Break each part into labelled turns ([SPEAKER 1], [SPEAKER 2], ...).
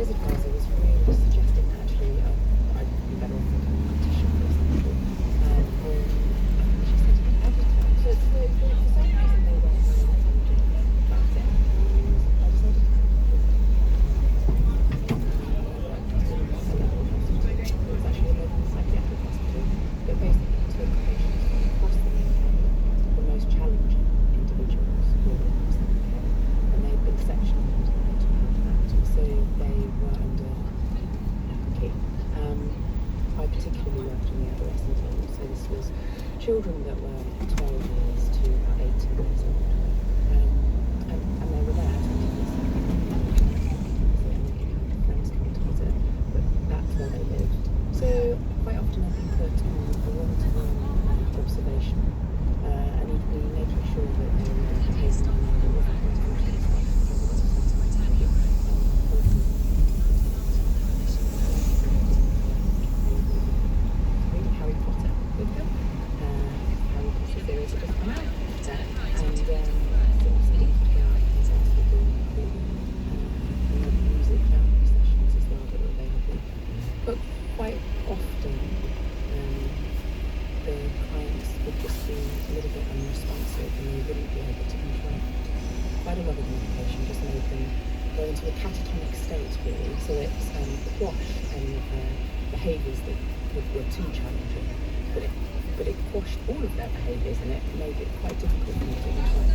[SPEAKER 1] careers advisor was really suggesting that actually I'd be better off becoming a practitioner, for example. Or I think she said editor. So for some reason they weren't very intelligent about it. I decided to it was actually a local psychiatric hospital that basically took patients from across the UK, the most challenging individuals all across the UK, and they'd been sectioned into the Metropolitan Borough, so they were under key. I particularly worked in the adolescent age, so this was children that were 12 years to about 18 years old, and they were there 24/7. Friends come to visit, but that's where they lived. So quite often I've been put on a one-to-one observation, and you'd be making sure that they were behaving in a way that wasn't contributing to reading Harry Potter with them. Harry Potter series had just come out, and sort of speaking about his basketball and the music therapy sessions as well that were available. But quite often the clients would just be a little bit unresponsive and they wouldn't be able to control. Quite a lot of medication just made them go into a catatonic state, really, so it's quashed any of their behaviours that were too challenging, but it quashed all of their behaviours and it made it quite difficult for them to control.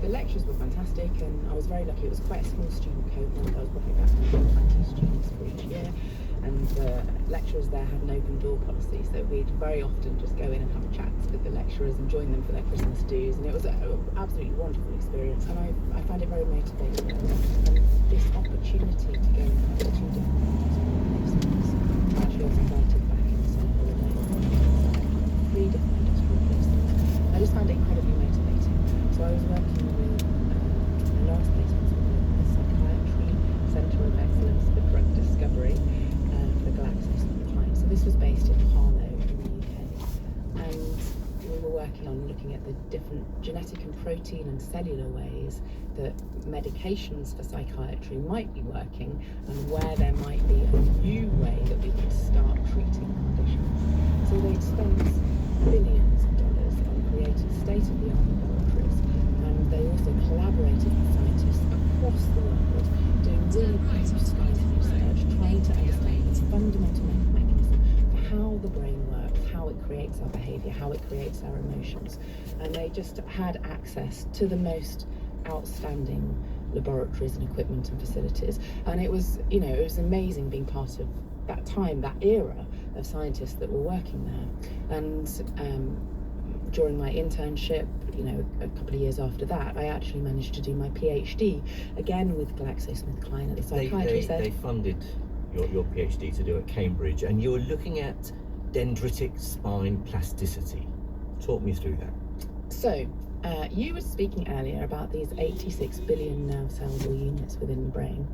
[SPEAKER 1] The lectures were fantastic, and I was very lucky. It was quite a small student cohort. There was probably about 20 students for each year, and the lecturers there had an open door policy, so we'd very often just go in and have chats with the lecturers and join them for their Christmas dues, and it was an absolutely wonderful experience, and I found it very motivating. And this opportunity to go and have 2 different placements. Actually, I was invited back in the summer holiday, 3 different industrial placements. I just found it incredibly motivating. So I was working with my last placement with the Psychiatry Centre of Excellence for Drug Discovery for GlaxoSmithKline. So this was based in Harlow in the UK, and we were working on looking at the different genetic and protein and cellular ways that medications for psychiatry might be working, and where there might be a new way that we could start treating conditions. So they'd spent billions of dollars on creating state-of-the-art laboratories. They also collaborated with scientists across the world, doing really precise research, trying to understand this fundamental mechanism for how the brain works, how it creates our behaviour, how it creates our emotions. And they just had access to the most outstanding laboratories and equipment and facilities. And it was, it was amazing being part of that time, that era of scientists that were working there. And during my internship, a couple of years after that, I actually managed to do my PhD, again with GlaxoSmithKline at the Psychiatry Centre.
[SPEAKER 2] They funded your PhD to do at Cambridge, and you were looking at dendritic spine plasticity. Talk me through that.
[SPEAKER 1] So, you were speaking earlier about these 86 billion nerve cells or units within the brain.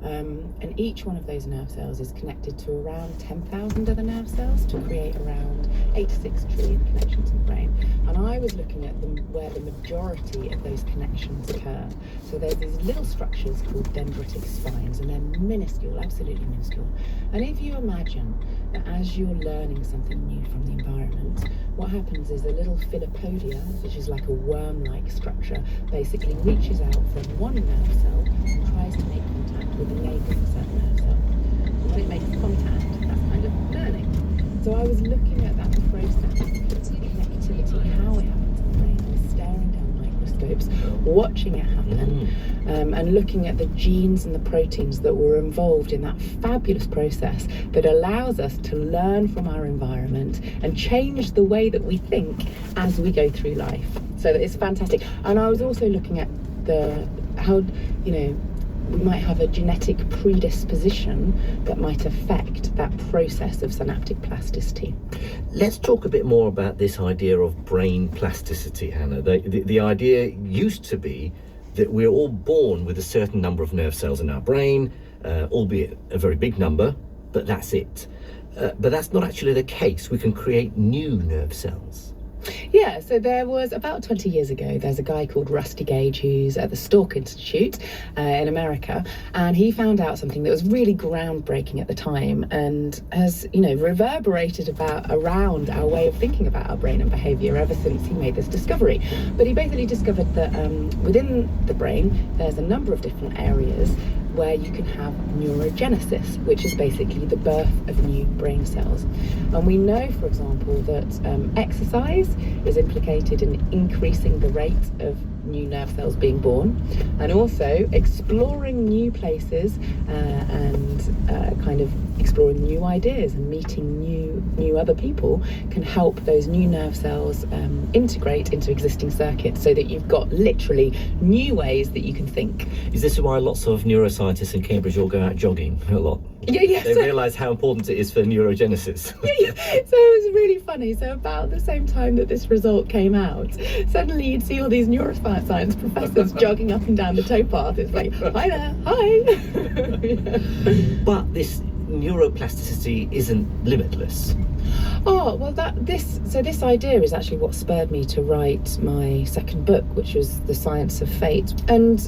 [SPEAKER 1] And each one of those nerve cells is connected to around 10,000 other nerve cells to create around 86 trillion connections in the brain. And I was looking at where the majority of those connections occur. So there's these little structures called dendritic spines, and they're minuscule, absolutely minuscule. And if you imagine that as you're learning something new from the environment, what happens is a little philopodia, which is like a worm-like structure, basically reaches out from one nerve cell and tries to make contact with a neighbouring nerve cell. And when it makes contact, that's kind of learning. So I was looking at that process, connectivity, how it happens in the brain. I was staring down microscopes microscopes, watching it happen, and looking at the genes and the proteins that were involved in that fabulous process that allows us to learn from our environment and change the way that we think as we go through life. So it's fantastic. And I was also looking at how we might have a genetic predisposition that might affect that process of synaptic plasticity.
[SPEAKER 2] Let's talk a bit more about this idea of brain plasticity, Hannah. The idea used to be that we're all born with a certain number of nerve cells in our brain, albeit a very big number, but that's it. But that's not actually the case. We can create new nerve cells.
[SPEAKER 1] Yeah, so there was about 20 years ago, there's a guy called Rusty Gage who's at the Stork Institute in America, and he found out something that was really groundbreaking at the time and has, reverberated around our way of thinking about our brain and behaviour ever since he made this discovery. But he basically discovered that within the brain, there's a number of different areas where you can have neurogenesis, which is basically the birth of new brain cells. And we know, for example, that exercise is implicated in increasing the rate of new nerve cells being born, and also exploring new places and kind of exploring new ideas and meeting new other people can help those new nerve cells integrate into existing circuits, so that you've got literally new ways that you can think.
[SPEAKER 2] Is this why lots of neuroscientists in Cambridge all go out jogging a lot?
[SPEAKER 1] Yeah.
[SPEAKER 2] They realise how important it is for neurogenesis.
[SPEAKER 1] Yeah. So it was really funny. So about the same time that this result came out, suddenly you'd see all these neuroscience professors jogging up and down the towpath. It's like, hi there, hi. Yeah.
[SPEAKER 2] But this neuroplasticity isn't limitless.
[SPEAKER 1] Oh, well, this idea is actually what spurred me to write my second book, which was The Science of Fate. And,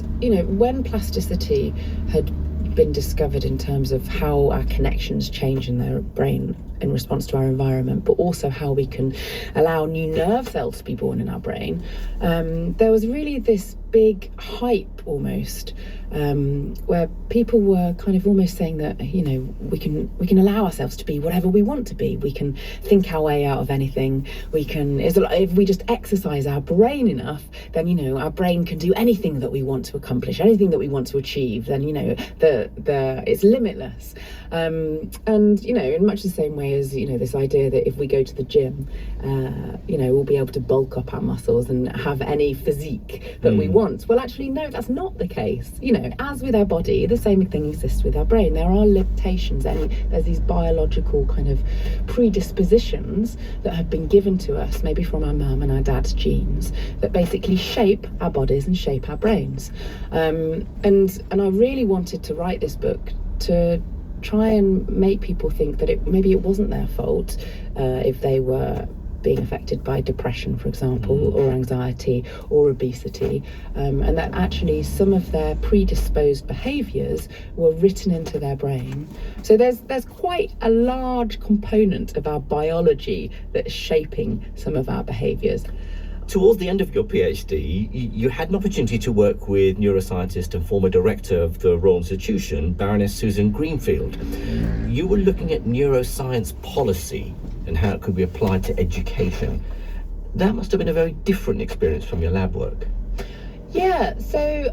[SPEAKER 1] when plasticity had been discovered in terms of how our connections change in the brain in response to our environment, but also how we can allow new nerve cells to be born in our brain, there was really this big hype almost, where people were kind of almost saying that we can allow ourselves to be whatever we want to be. We can think our way out of anything. If we just exercise our brain enough, then our brain can do anything that we want to accomplish, anything that we want to achieve. Then it's limitless. And in much the same way as this idea that if we go to the gym, we'll be able to bulk up our muscles and have any physique that we want. Well, actually, no, that's not the case. As with our body, the same thing exists with our brain. There are limitations. There's these biological kind of predispositions that have been given to us, maybe from our mum and our dad's genes, that basically shape our bodies and shape our brains. And I really wanted to write this book to try and make people think that maybe it wasn't their fault if they were being affected by depression, for example, or anxiety or obesity, and that actually some of their predisposed behaviours were written into their brain. So there's quite a large component of our biology that's shaping some of our behaviours.
[SPEAKER 2] Towards the end of your PhD, you had an opportunity to work with neuroscientist and former director of the Royal Institution, Baroness Susan Greenfield. You were looking at neuroscience policy and how it could be applied to education. That must have been a very different experience from your lab work.
[SPEAKER 1] Yeah, so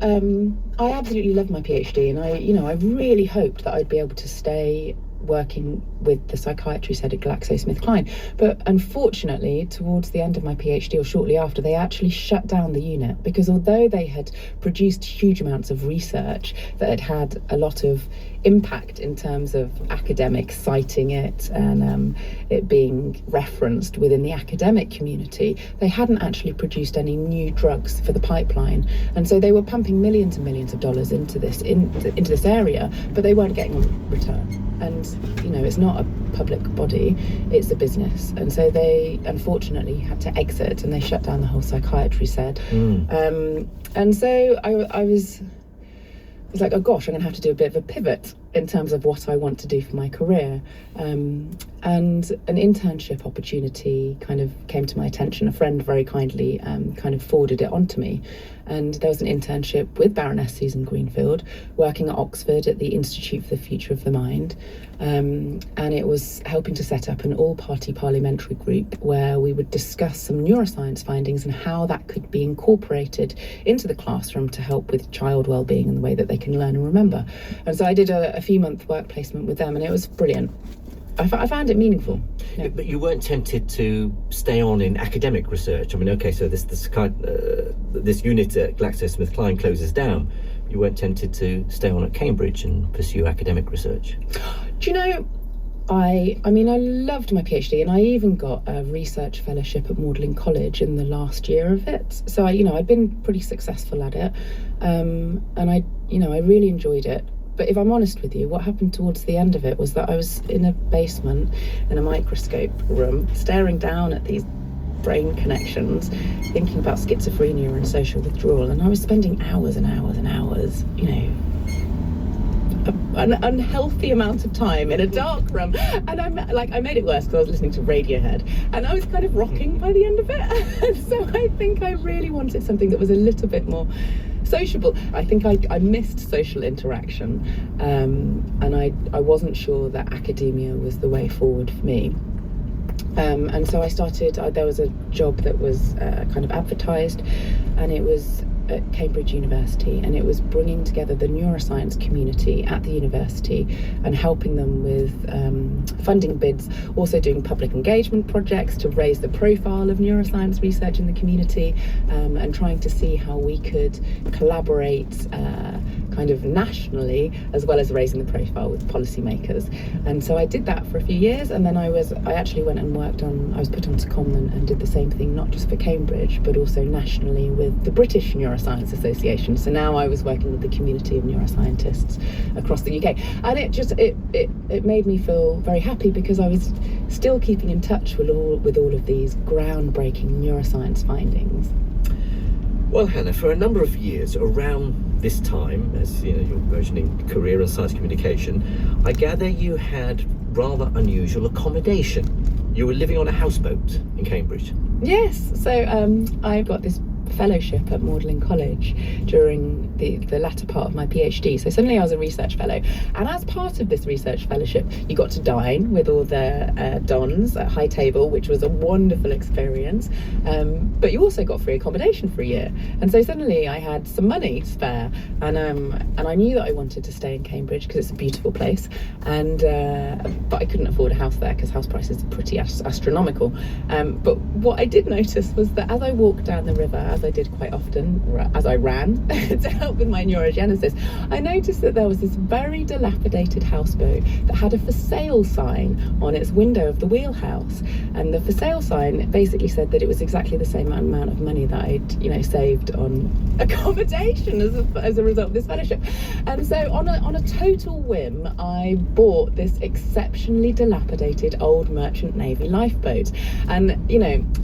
[SPEAKER 1] I absolutely loved my PhD, and I really hoped that I'd be able to stay working with the psychiatry head at GlaxoSmithKline. But unfortunately, towards the end of my PhD, or shortly after, they actually shut down the unit, because although they had produced huge amounts of research that had a lot of impact in terms of academics citing it and it being referenced within the academic community, they hadn't actually produced any new drugs for the pipeline. And so they were pumping millions and millions of dollars into this area, but they weren't getting a return. And it's not a public body, it's a business. And so they unfortunately had to exit, and they shut down the whole psychiatry set. And so I was like, oh gosh, I'm gonna have to do a bit of a pivot. in terms of what I want to do for my career. And an internship opportunity kind of came to my attention. A friend very kindly kind of forwarded it on to me. And there was an internship with Baroness Susan Greenfield working at Oxford at the Institute for the Future of the Mind. And it was helping to set up an all-party parliamentary group where we would discuss some neuroscience findings and how that could be incorporated into the classroom to help with child well-being and the way that they can learn and remember. And so I did a few-month work placement with them, and it was brilliant. I found it meaningful. Yeah.
[SPEAKER 2] But you weren't tempted to stay on in academic research. I mean, okay, so this unit at GlaxoSmithKline closes down. You weren't tempted to stay on at Cambridge and pursue academic research?
[SPEAKER 1] Do you know, I loved my PhD, and I even got a research fellowship at Magdalen College in the last year of it. So I'd been pretty successful at it, and I really enjoyed it. But if I'm honest with you, what happened towards the end of it was that I was in a basement in a microscope room, staring down at these brain connections, thinking about schizophrenia and social withdrawal, and I was spending hours and hours and hours, an unhealthy amount of time in a dark room. And I made it worse because I was listening to Radiohead, and I was kind of rocking by the end of it. So I think I really wanted something that was a little bit more sociable. I think I missed social interaction, and I wasn't sure that academia was the way forward for me. And so I started, there was a job that was kind of advertised, and it was at Cambridge University, and it was bringing together the neuroscience community at the university and helping them with funding bids, also doing public engagement projects to raise the profile of neuroscience research in the community, and trying to see how we could collaborate kind of nationally, as well as raising the profile with policymakers. And so I did that for a few years, and then I actually went and I was put on secondment and did the same thing, not just for Cambridge, but also nationally with the British Neuroscience Association. So now I was working with the community of neuroscientists across the UK. And it made me feel very happy because I was still keeping in touch with all of these groundbreaking neuroscience findings.
[SPEAKER 2] Well, Hannah, for a number of years around this time, as you know, your burgeoning career in science communication, I gather you had rather unusual accommodation. You were living on a houseboat in Cambridge. Yes,
[SPEAKER 1] so I got this fellowship at Magdalen College during the latter part of my PhD. So suddenly I was a research fellow, and as part of this research fellowship you got to dine with all the dons at high table, which was a wonderful experience, but you also got free accommodation for a year. And so suddenly I had some money spare, and I knew that I wanted to stay in Cambridge because it's a beautiful place, and but I couldn't afford a house there because house prices are pretty astronomical. But what I did notice was that as I walked down the river, as I did quite often, as I ran to help with my neurogenesis, I noticed that there was this very dilapidated houseboat that had a for sale sign on its window of the wheelhouse, and the for sale sign basically said that it was exactly the same amount of money that I'd saved on accommodation as a result of this fellowship. And so on a total whim, I bought this exceptionally dilapidated old merchant navy lifeboat, and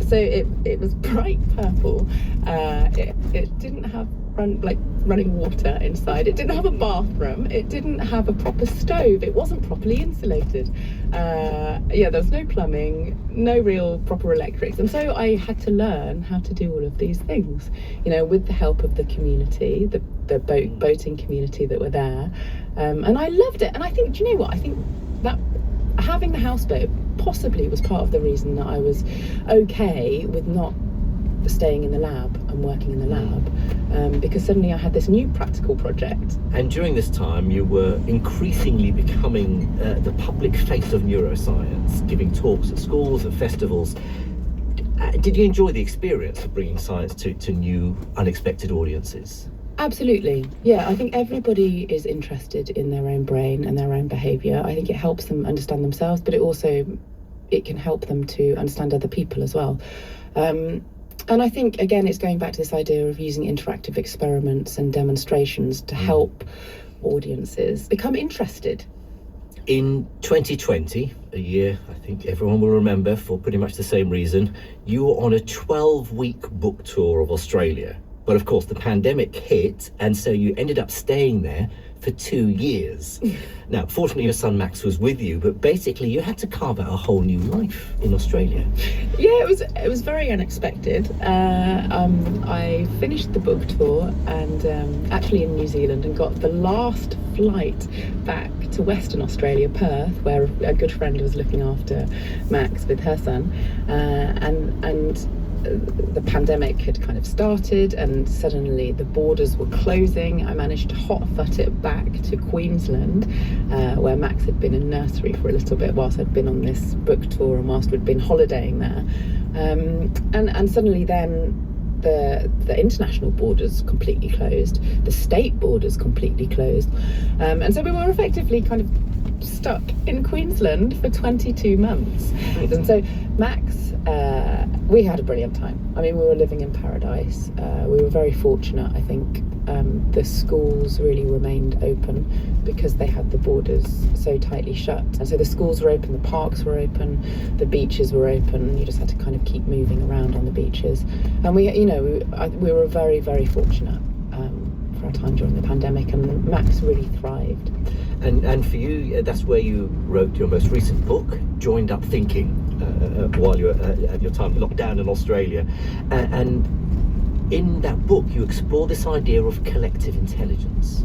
[SPEAKER 1] so it was bright purple. It didn't have running water inside. It didn't have a bathroom. It didn't have a proper stove. It wasn't properly insulated. There was no plumbing, no real proper electrics. And so I had to learn how to do all of these things, with the help of the community, the boating community that were there. And I loved it. And I think, do you know what? I think that having the houseboat possibly was part of the reason that I was okay with not staying in the lab and working in the lab, because suddenly I had this new practical project.
[SPEAKER 2] And during this time you were increasingly becoming the public face of neuroscience, giving talks at schools and festivals. Did you enjoy the experience of bringing science to new, unexpected audiences?
[SPEAKER 1] Absolutely. Yeah, I think everybody is interested in their own brain and their own behaviour. I think it helps them understand themselves, but it can help them to understand other people as well. And I think, again, it's going back to this idea of using interactive experiments and demonstrations to help audiences become interested.
[SPEAKER 2] In 2020, a year I think everyone will remember for pretty much the same reason, you were on a 12-week book tour of Australia. But of course, the pandemic hit, and so you ended up staying there for 2 years. Now, fortunately, your son Max was with you, but basically you had to carve out a whole new life in Australia.
[SPEAKER 1] Yeah, it was very unexpected. I finished the book tour and actually in New Zealand, and got the last flight back to Western Australia, Perth, where a good friend was looking after Max with her son, and the pandemic had kind of started, and suddenly the borders were closing. I managed to hot-foot it back to Queensland, where Max had been in nursery for a little bit whilst I'd been on this book tour and whilst we'd been holidaying there. And suddenly then the international borders completely closed, the state borders completely closed, and so we were effectively kind of stuck in Queensland for 22 months. And so Max, we had a brilliant time. I mean, we were living in paradise. We were very fortunate, I think. The schools really remained open because they had the borders so tightly shut. And so the schools were open, the parks were open, the beaches were open. You just had to kind of keep moving around on the beaches. And we were very, very fortunate for our time during the pandemic, and Max really thrived.
[SPEAKER 2] And for you, that's where you wrote your most recent book, Joined Up Thinking, while you were at your time locked down in Australia. And in that book, you explore this idea of collective intelligence.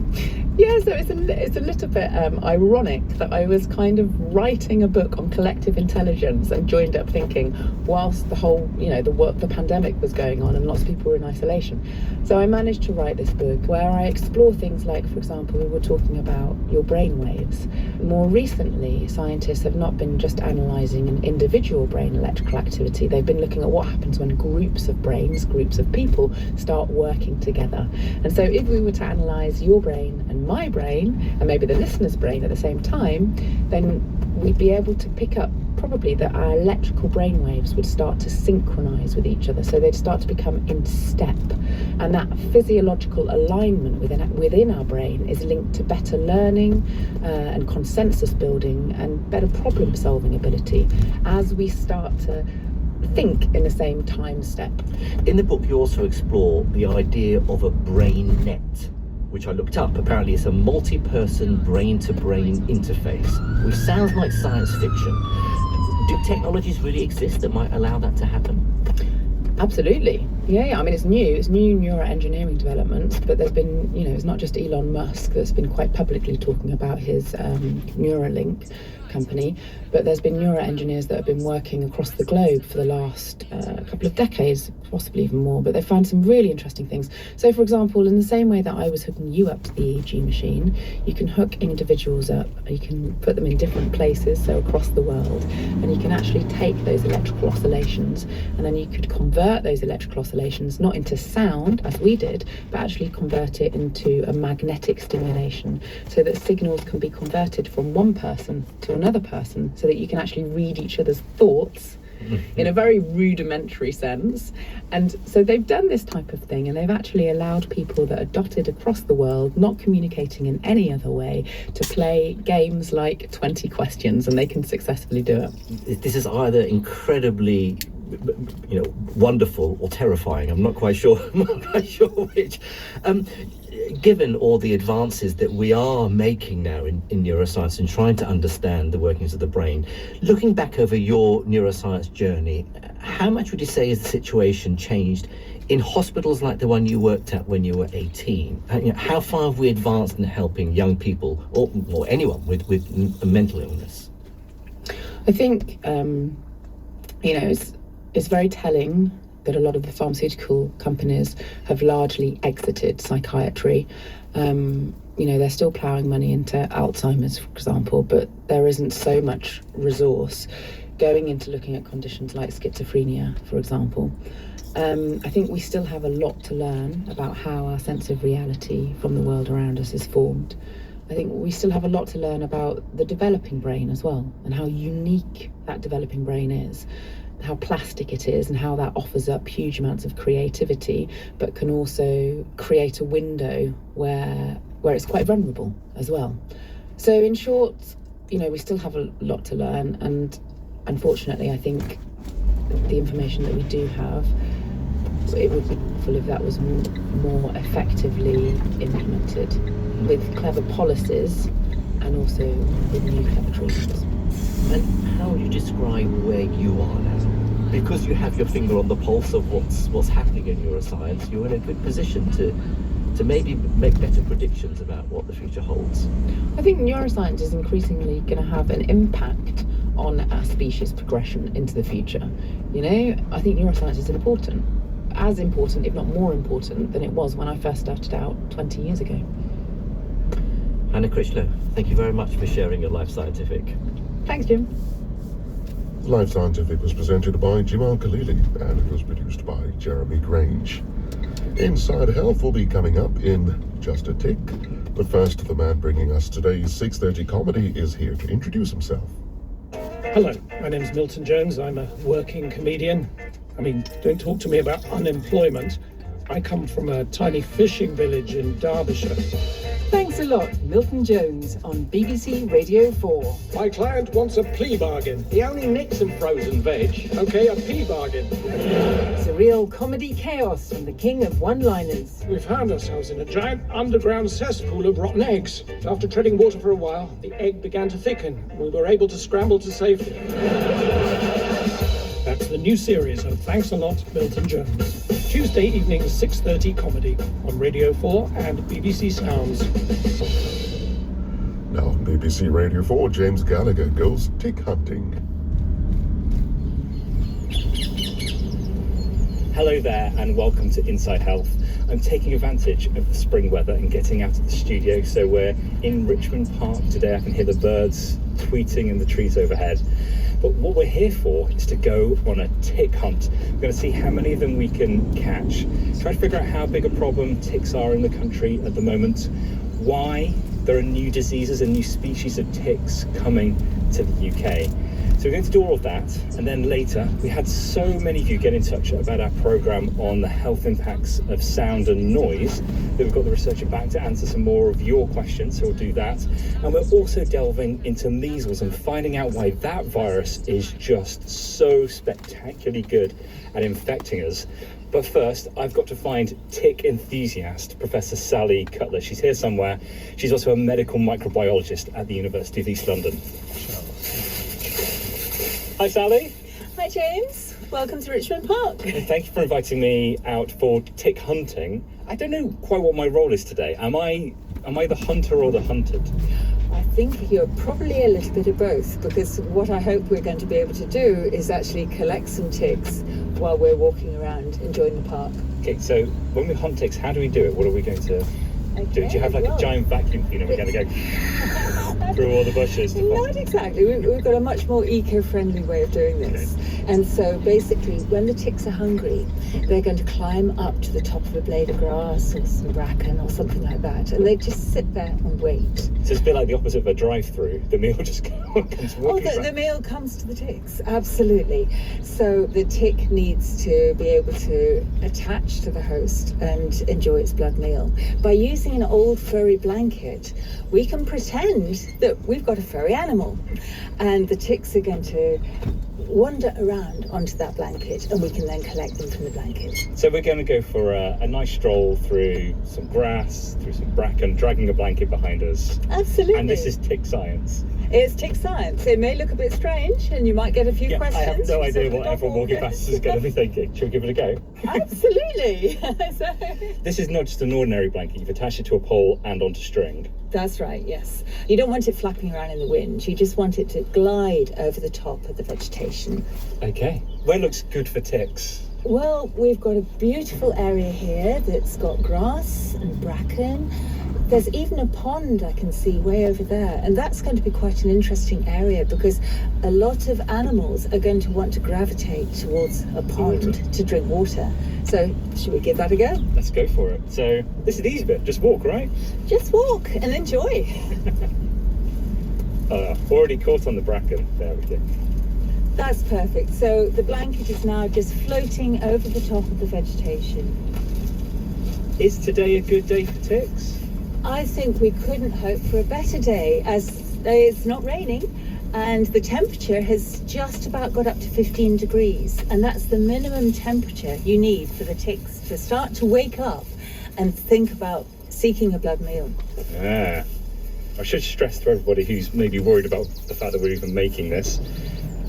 [SPEAKER 1] Yeah, so it's a little bit ironic that I was kind of writing a book on collective intelligence and joined up thinking whilst the whole, the pandemic was going on and lots of people were in isolation. So I managed to write this book where I explore things like, for example, we were talking about your brain waves. More recently, scientists have not been just analysing an individual brain electrical activity. They've been looking at what happens when groups of brains, groups of people start working together. And so if we were to analyse your brain and my brain, and maybe the listener's brain at the same time, then we'd be able to pick up probably that our electrical brain waves would start to synchronise with each other. So they'd start to become in step. And that physiological alignment within our brain is linked to better learning and consensus building and better problem solving ability as we start to think in the same time step.
[SPEAKER 2] In the book, you also explore the idea of a brain net, which I looked up. Apparently it's a multi-person brain-to-brain interface, which sounds like science fiction. Do technologies really exist that might allow that to happen?
[SPEAKER 1] Absolutely. Yeah. I mean, it's new neuroengineering developments, but there's been, it's not just Elon Musk that's been quite publicly talking about his Neuralink company, but there's been neuroengineers that have been working across the globe for the last couple of decades, possibly even more, but they found some really interesting things. So, for example, in the same way that I was hooking you up to the EEG machine, you can hook individuals up, you can put them in different places, so across the world, and you can actually take those electrical oscillations, and then you could convert those electrical oscillations not into sound, as we did, but actually convert it into a magnetic stimulation, so that signals can be converted from one person to another person, so that you can actually read each other's thoughts in a very rudimentary sense. And so they've done this type of thing, and they've actually allowed people that are dotted across the world, not communicating in any other way, to play games like 20 questions, and they can successfully do it.
[SPEAKER 2] This is either incredibly wonderful or terrifying. I'm not quite sure which. Given all the advances that we are making now in neuroscience and trying to understand the workings of the brain, looking back over your neuroscience journey, how much would you say is the situation changed in hospitals like the one you worked at when you were 18? How far have we advanced in helping young people or anyone with a mental illness?
[SPEAKER 1] I think it's very telling that a lot of the pharmaceutical companies have largely exited psychiatry. They're still ploughing money into Alzheimer's, for example, but there isn't so much resource going into looking at conditions like schizophrenia, for example. I think we still have a lot to learn about how our sense of reality from the world around us is formed. I think we still have a lot to learn about the developing brain as well, and how unique that developing brain is, how plastic it is, and how that offers up huge amounts of creativity, but can also create a window where it's quite vulnerable as well. So in short, we still have a lot to learn, and unfortunately I think the information that we do have it would be helpful if that was more effectively implemented with clever policies and also with new clever treatments.
[SPEAKER 2] And how would you describe where you are now? Because you have your finger on the pulse of what's happening in neuroscience, you're in a good position to maybe make better predictions about what the future holds.
[SPEAKER 1] I think neuroscience is increasingly going to have an impact on our species progression into the future. You know, I think neuroscience is important, as important, if not more important, than it was when I first started out 20 years ago.
[SPEAKER 2] Hannah Critchlow, thank you very much for sharing your Life Scientific.
[SPEAKER 1] Thanks, Jim.
[SPEAKER 3] Life Scientific was presented by Jimal Khalili and it was produced by Jeremy Grange. Inside Health will be coming up in just a tick. But first, the man bringing us today's 6:30 comedy is here to introduce himself.
[SPEAKER 4] Hello, my name's Milton Jones. I'm a working comedian. I mean, don't talk to me about unemployment. I come from a tiny fishing village in Derbyshire.
[SPEAKER 5] Thanks a lot, Milton Jones on BBC Radio 4.
[SPEAKER 4] My client wants a plea bargain. He only nicks some frozen veg. Okay, a plea bargain.
[SPEAKER 5] Surreal comedy chaos from the king of one-liners.
[SPEAKER 4] We found ourselves in a giant underground cesspool of rotten eggs. After treading water for a while, the egg began to thicken. We were able to scramble to safety. That's the new series of Thanks a Lot, Milton Jones. Tuesday evening, 6:30 comedy on Radio 4 and BBC Sounds.
[SPEAKER 3] Now on BBC Radio 4, James Gallagher goes tick hunting.
[SPEAKER 6] Hello there and welcome to Inside Health. I'm taking advantage of the spring weather and getting out of the studio, so we're in Richmond Park today. I can hear the birds tweeting in the trees overhead. But what we're here for is to go on a tick hunt. We're going to see how many of them we can catch, try to figure out how big a problem ticks are in the country at the moment, why there are new diseases and new species of ticks coming to the UK. So we're going to do all of that, and then later, we had so many of you get in touch about our programme on the health impacts of sound and noise that we've got the researcher back to answer some more of your questions, so we'll do that. And we're also delving into measles and finding out why that virus is just so spectacularly good at infecting us. But first, I've got to find tick enthusiast, Professor Sally Cutler. She's here somewhere. She's also a medical microbiologist at the University of East London. Hi, Sally.
[SPEAKER 5] Hi, James. Welcome to Richmond Park.
[SPEAKER 6] And thank you for inviting me out for tick hunting. I don't know quite what my role is today. Am I the hunter or the hunted?
[SPEAKER 5] I think you're probably a little bit of both, because what I hope we're going to be able to do is actually collect some ticks while we're walking around enjoying the park.
[SPEAKER 6] Okay, so when we hunt ticks, how do we do it? What are we going to do? Do you have like a giant vacuum cleaner? We're going to go through all the bushes?
[SPEAKER 5] Not exactly. We've got a much more eco-friendly way of doing this. Okay. And so basically, when the ticks are hungry, they're going to climb up to the top of a blade of grass or some bracken or something like that, and they just sit there and wait.
[SPEAKER 6] So it's a bit like the opposite of a drive-through. The meal just comes walking back.
[SPEAKER 5] The meal comes to the ticks, absolutely. So the tick needs to be able to attach to the host and enjoy its blood meal. By using an old furry blanket, we can pretend that we've got a furry animal, and the ticks are going to wander around onto that blanket, and we can then collect them from the blanket.
[SPEAKER 6] So we're going to go for a nice stroll through some grass, through some bracken, dragging a blanket behind us.
[SPEAKER 5] Absolutely.
[SPEAKER 6] And this is tick science.
[SPEAKER 5] It's tick science. It may look a bit strange, and you might get a few questions.
[SPEAKER 6] I have no idea what everyone walking past is going to be thinking. Should we give it a go?
[SPEAKER 5] Absolutely.
[SPEAKER 6] This is not just an ordinary blanket. You've attached it to a pole and onto string.
[SPEAKER 5] That's right, yes. You don't want it flapping around in the wind. You just want it to glide over the top of the vegetation.
[SPEAKER 6] Okay. Where looks good for ticks?
[SPEAKER 5] Well, we've got a beautiful area here that's got grass and bracken. There's even a pond I can see way over there, and that's going to be quite an interesting area because a lot of animals are going to want to gravitate towards a pond to drink water. So should we give that a go?
[SPEAKER 6] Let's go for it. So this is the easy bit, just walk, right?
[SPEAKER 5] Just walk and enjoy.
[SPEAKER 6] Already caught on the bracken. There we go.
[SPEAKER 5] That's perfect. So the blanket is now just floating over the top of the vegetation.
[SPEAKER 6] Is today a good day for ticks?
[SPEAKER 5] I think we couldn't hope for a better day, as it's not raining And the temperature has just about got up to 15 degrees. And that's the minimum temperature you need for the ticks to start to wake up and think about seeking a blood meal.
[SPEAKER 6] Yeah. I should stress to everybody who's maybe worried about the fact that we're even making this.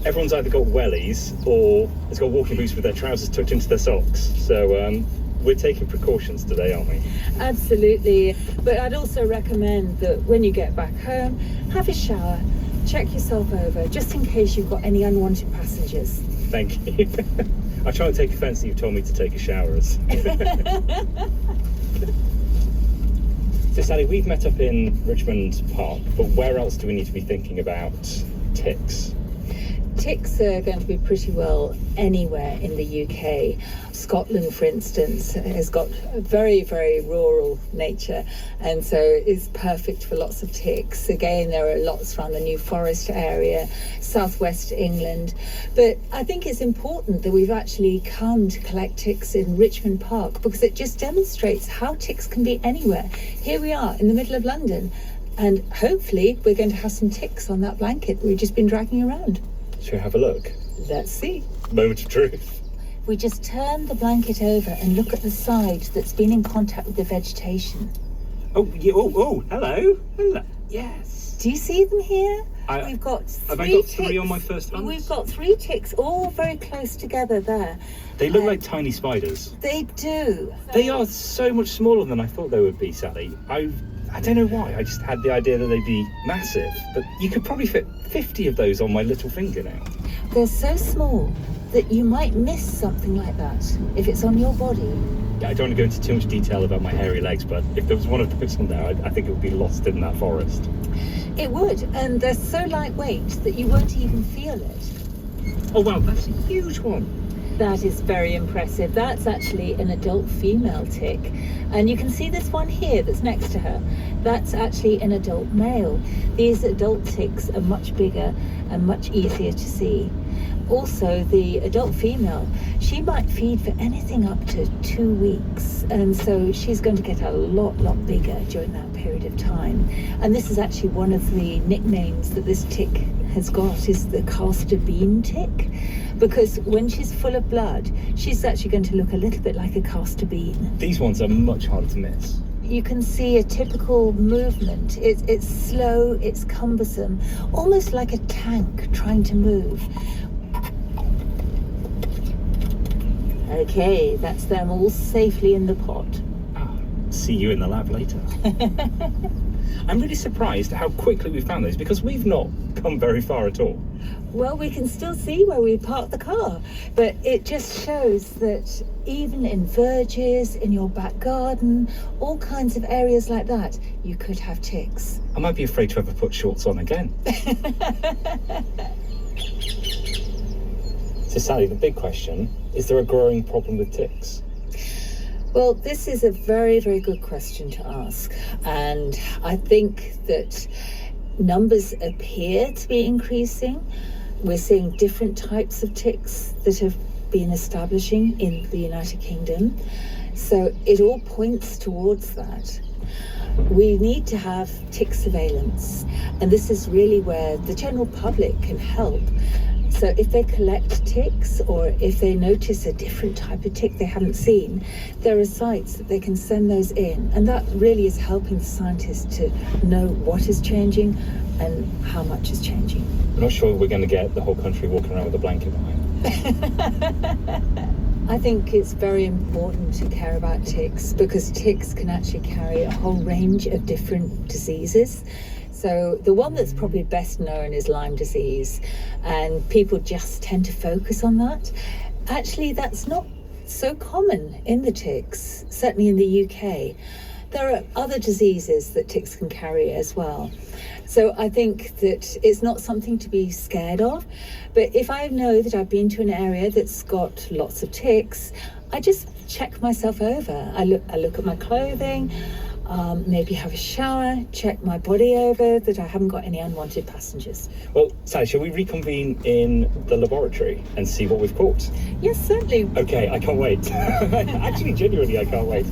[SPEAKER 6] Everyone's either got wellies or has got walking boots with their trousers tucked into their socks. So we're taking precautions today, aren't we?
[SPEAKER 5] Absolutely. But I'd also recommend that when you get back home, have a shower, check yourself over, just in case you've got any unwanted passengers.
[SPEAKER 6] Thank you. I try to take offence that you've told me to take a shower. So Sally, we've met up in Richmond Park, but where else do we need to be thinking about ticks?
[SPEAKER 5] Ticks are going to be pretty well anywhere in the UK. Scotland, for instance, has got a very, very rural nature, and so it's perfect for lots of ticks. Again, there are lots around the New Forest area, southwest England. But I think it's important that we've actually come to collect ticks in Richmond Park, because it just demonstrates how ticks can be anywhere. Here we are in the middle of London, and hopefully we're going to have some ticks on that blanket we've just been dragging around.
[SPEAKER 6] Shall we have a look?
[SPEAKER 5] Let's see.
[SPEAKER 6] Moment of truth.
[SPEAKER 5] We just turn the blanket over and look at the side that's been in contact with the vegetation.
[SPEAKER 6] Oh, yeah, oh, hello. Hello. Yes.
[SPEAKER 5] Do you see them here? We've got
[SPEAKER 6] have I
[SPEAKER 5] three
[SPEAKER 6] got
[SPEAKER 5] ticks.
[SPEAKER 6] three on my first hunt?
[SPEAKER 5] We've got 3 ticks, all very close together there.
[SPEAKER 6] They look like tiny spiders.
[SPEAKER 5] They do.
[SPEAKER 6] They are so much smaller than I thought they would be, Sally. I don't know why, I just had the idea that they'd be massive, but you could probably fit 50 of those on my little finger now.
[SPEAKER 5] They're so small that you might miss something like that if it's on your body.
[SPEAKER 6] Yeah, I don't want to go into too much detail about my hairy legs, but if there was one of those on there, I think it would be lost in that forest.
[SPEAKER 5] It would, and they're so lightweight that you won't even feel it.
[SPEAKER 6] Oh wow, that's a huge one.
[SPEAKER 5] That is very impressive. That's actually an adult female tick. And you can see this one here that's next to her. That's actually an adult male. These adult ticks are much bigger and much easier to see. Also, the adult female, she might feed for anything up to 2 weeks. And so she's going to get a lot bigger during that period of time. And this is actually one of the nicknames that this tick has got, is the castor bean tick. Because when she's full of blood, she's actually going to look a little bit like a castor bean.
[SPEAKER 6] These ones are much harder to miss.
[SPEAKER 5] You can see a typical movement. It's slow, it's cumbersome, almost like a tank trying to move. Okay, that's them all safely in the pot.
[SPEAKER 6] See you in the lab later. I'm really surprised at how quickly we found those, because we've not come very far at all.
[SPEAKER 5] Well, we can still see where we parked the car, but it just shows that even in verges, in your back garden, all kinds of areas like that, you could have ticks.
[SPEAKER 6] I might be afraid to ever put shorts on again. So Sally, the big question, is there a growing problem with ticks?
[SPEAKER 5] Well, this is a very, very good question to ask. And I think that numbers appear to be increasing. We're seeing different types of ticks that have been establishing in the United Kingdom. So it all points towards that. We need to have tick surveillance. And this is really where the general public can help. So if they collect ticks, or if they notice a different type of tick they haven't seen, there are sites that they can send those in. And that really is helping the scientists to know what is changing and how much is changing.
[SPEAKER 6] I'm not sure we're going to get the whole country walking around with a blanket behind.
[SPEAKER 5] I think it's very important to care about ticks, because ticks can actually carry a whole range of different diseases. So the one that's probably best known is Lyme disease, and people just tend to focus on that. Actually, that's not so common in the ticks, certainly in the UK. There are other diseases that ticks can carry as well. So I think that it's not something to be scared of. But if I know that I've been to an area that's got lots of ticks, I just check myself over. I look at my clothing, maybe have a shower, check my body over that I haven't got any unwanted passengers.
[SPEAKER 6] Well, Sally, shall we reconvene in the laboratory and see what we've caught?
[SPEAKER 5] Yes, certainly.
[SPEAKER 6] Okay, I can't wait. Actually, genuinely, I can't wait.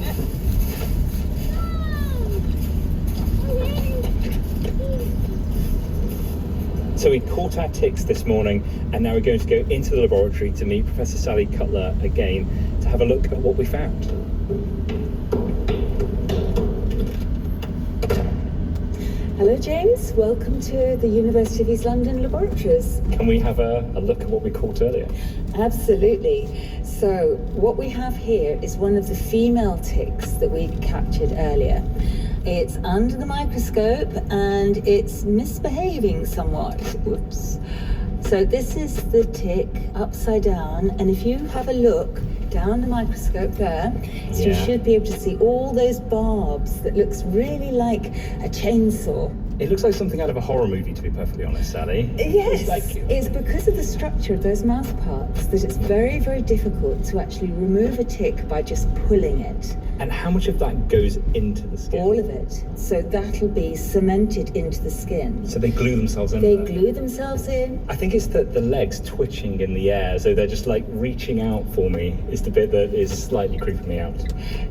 [SPEAKER 6] So we caught our ticks this morning, and now we're going to go into the laboratory to meet Professor Sally Cutler again to have a look at what we found.
[SPEAKER 5] Hello, James. Welcome to the University of East London laboratories.
[SPEAKER 6] Can we have a look at what we caught earlier?
[SPEAKER 5] Absolutely. So what we have here is one of the female ticks that we captured earlier. It's under the microscope and it's misbehaving somewhat. Whoops. So this is the tick upside down, and if you have a look down the microscope there, so you should be able to see all those barbs that looks really like a chainsaw.
[SPEAKER 6] It looks like something out of a horror movie, to be perfectly honest, Sally.
[SPEAKER 5] Yes, it's because of the structure of those mouth parts that it's very, very difficult to actually remove a tick by just pulling it.
[SPEAKER 6] And how much of that goes into the skin?
[SPEAKER 5] All of it. So that'll be cemented into the skin.
[SPEAKER 6] So they glue themselves in
[SPEAKER 5] They
[SPEAKER 6] there?
[SPEAKER 5] glue themselves in.
[SPEAKER 6] I think it's the legs twitching in the air, so they're just like reaching out for me is the bit that is slightly creeping me out.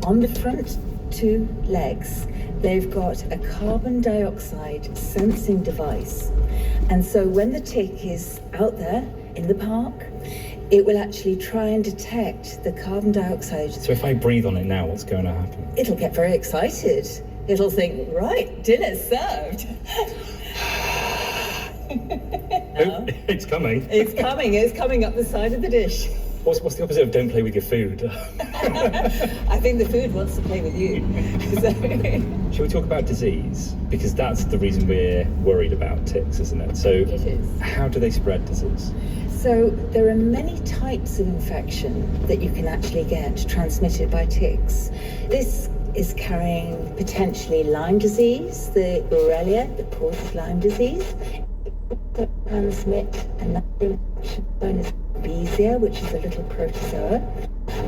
[SPEAKER 5] On the front two legs, they've got a carbon dioxide sensing device. And so when the tick is out there in the park, it will actually try and detect the carbon dioxide.
[SPEAKER 6] So if I breathe on it now, what's going to happen?
[SPEAKER 5] It'll get very excited. It'll think, right, dinner's served.
[SPEAKER 6] Oh, it's coming.
[SPEAKER 5] It's coming up the side of the dish.
[SPEAKER 6] What's the opposite of don't play with your food?
[SPEAKER 5] I think the food wants to play with you.
[SPEAKER 6] Shall we talk about disease? Because that's the reason we're worried about ticks, isn't it? So
[SPEAKER 5] It is.
[SPEAKER 6] How do they spread disease?
[SPEAKER 5] So there are many types of infection that you can actually get transmitted by ticks. This is carrying potentially Lyme disease, the Borrelia that causes Lyme disease. Transmit another infection known as Babesia, which is a little protozoa.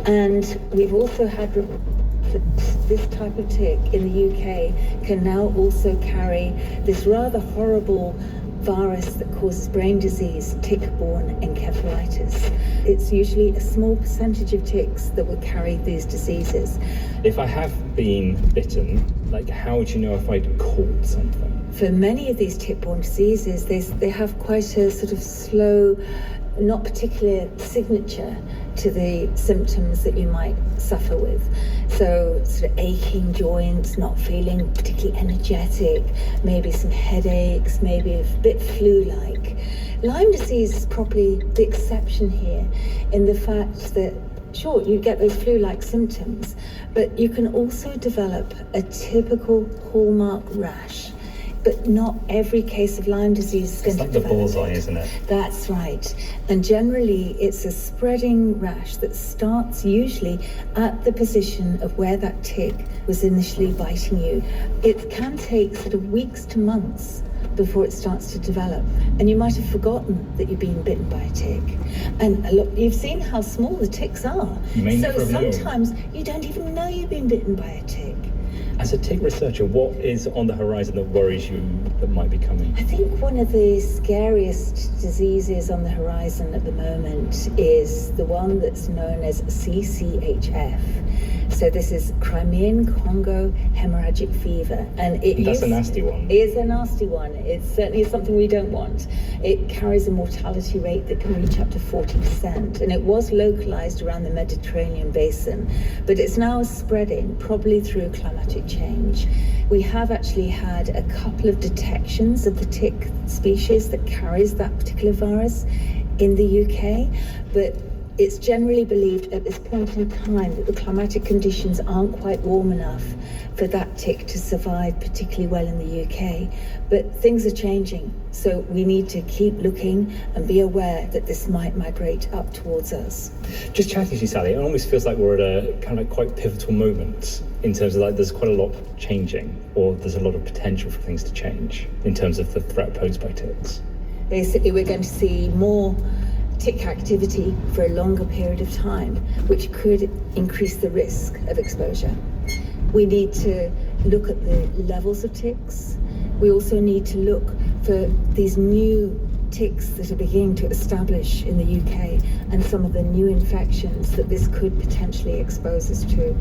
[SPEAKER 5] And we've also had reports that this type of tick in the UK can now also carry this rather horrible virus that causes brain disease, tick-borne encephalitis. It's usually a small percentage of ticks that will carry these diseases.
[SPEAKER 6] If I have been bitten, like how would you know if I'd caught something?
[SPEAKER 5] For many of these tick-borne diseases, they have quite a sort of slow, not particular signature to the symptoms that you might suffer with. So sort of aching joints, not feeling particularly energetic, maybe some headaches, maybe a bit flu-like. Lyme disease is probably the exception here in the fact that sure, you get those flu-like symptoms, but you can also develop a typical hallmark rash. But not every case of Lyme disease is going to develop.
[SPEAKER 6] It's like the bullseye, isn't it?
[SPEAKER 5] That's right. And generally, it's a spreading rash that starts usually at the position of where that tick was initially biting you. It can take sort of weeks to months before it starts to develop. And you might have forgotten that you've been bitten by a tick. And look, you've seen how small the ticks are.
[SPEAKER 6] You may
[SPEAKER 5] so
[SPEAKER 6] never have known.
[SPEAKER 5] sometimes you don't even know you've been bitten by a tick.
[SPEAKER 6] As a tick researcher, what is on the horizon that worries you that might be coming?
[SPEAKER 5] I think one of the scariest diseases on the horizon at the moment is the one that's known as CCHF. So this is Crimean Congo hemorrhagic fever, and
[SPEAKER 6] That's a nasty one.
[SPEAKER 5] It is a nasty one. It's certainly something we don't want. It carries a mortality rate that can reach up to 40%, and it was localized around the Mediterranean basin, but it's now spreading, probably through climatic change. We have actually had a couple of detections of the tick species that carries that particular virus in the UK, but it's generally believed at this point in time that the climatic conditions aren't quite warm enough for that tick to survive particularly well in the UK. But things are changing, so we need to keep looking and be aware that this might migrate up towards us.
[SPEAKER 6] Just chatting to you, Sally, it almost feels like we're at a kind of like quite pivotal moment in terms of like there's quite a lot changing, or there's a lot of potential for things to change in terms of the threat posed by ticks.
[SPEAKER 5] Basically, we're going to see more tick activity for a longer period of time, which could increase the risk of exposure. We need to look at the levels of ticks. We also need to look for these new ticks that are beginning to establish in the UK and some of the new infections that this could potentially expose us to.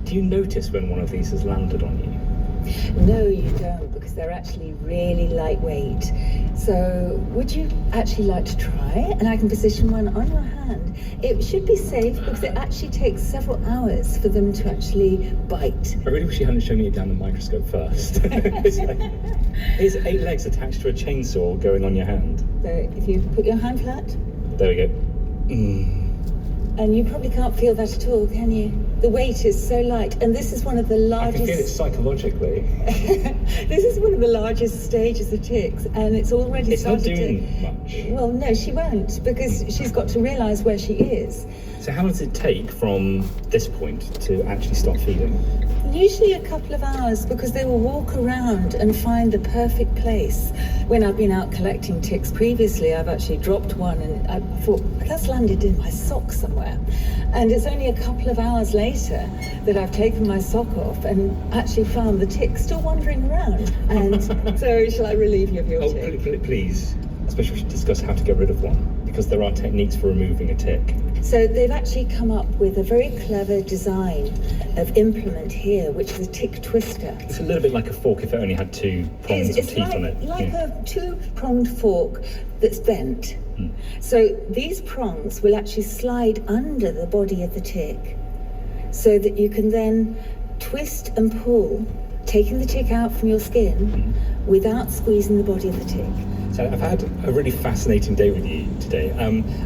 [SPEAKER 6] Do you notice when one of these has landed on you?
[SPEAKER 5] No, you don't, because they're actually really lightweight. So would you actually like to try? And I can position one on your hand. It should be safe because it actually takes several hours for them to actually bite.
[SPEAKER 6] I really wish you hadn't shown me it down the microscope first. It's like, here's 8 legs attached to a chainsaw going on your hand.
[SPEAKER 5] So if you put your hand flat,
[SPEAKER 6] There we go.
[SPEAKER 5] and you probably can't feel that at all, can you? The weight is so light, and this is one of the
[SPEAKER 6] I can feel it
[SPEAKER 5] largest.
[SPEAKER 6] psychologically.
[SPEAKER 5] This is one of the largest stages of ticks, and it's already
[SPEAKER 6] It's not
[SPEAKER 5] started
[SPEAKER 6] doing much.
[SPEAKER 5] Well, no, she won't, because she's got to realise where she is.
[SPEAKER 6] So how long does it take from this point to actually start feeding?
[SPEAKER 5] Usually a couple of hours, because they will walk around and find the perfect place. When I've been out collecting ticks previously, I've actually dropped one and I thought, that's landed in my sock somewhere. And it's only a couple of hours later that I've taken my sock off and actually found the tick still wandering around. And so shall I relieve you of your
[SPEAKER 6] Oh,
[SPEAKER 5] tick?
[SPEAKER 6] please. Especially we should discuss how to get rid of one, because there are techniques for removing a tick.
[SPEAKER 5] So they've actually come up with a very clever design of implement here, which is a tick twister.
[SPEAKER 6] It's a little bit like a fork if it only had 2 prongs of teeth on it.
[SPEAKER 5] Like a 2-pronged fork that's bent. So these prongs will actually slide under the body of the tick, so that you can then twist and pull, taking the tick out from your skin without squeezing the body of the tick.
[SPEAKER 6] So I've had a really fascinating day with you today.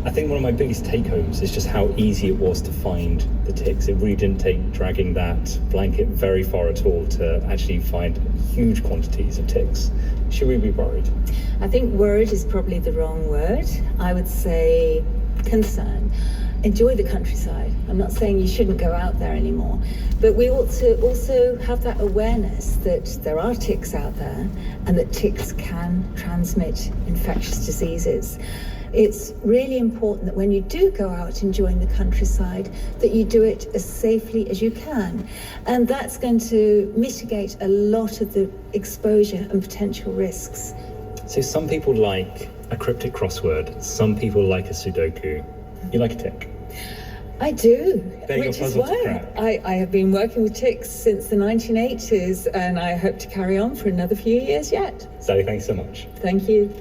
[SPEAKER 6] I think one of my biggest take-homes is just how easy it was to find the ticks. It really didn't take dragging that blanket very far at all to actually find huge quantities of ticks. Should we be worried?
[SPEAKER 5] I think worried is probably the wrong word. I would say concern. Enjoy the countryside. I'm not saying you shouldn't go out there anymore, but we ought to also have that awareness that there are ticks out there and that ticks can transmit infectious diseases. It's really important that when you do go out enjoying the countryside, that you do it as safely as you can. And that's going to mitigate a lot of the exposure and potential risks.
[SPEAKER 6] So some people like a cryptic crossword, some people like a Sudoku. You like a tick?
[SPEAKER 5] I do,
[SPEAKER 6] They're your
[SPEAKER 5] which is
[SPEAKER 6] puzzle to
[SPEAKER 5] why
[SPEAKER 6] crack.
[SPEAKER 5] I have been working with ticks since the 1980s, and I hope to carry on for another few years yet.
[SPEAKER 6] Sally, thanks so much.
[SPEAKER 5] Thank you.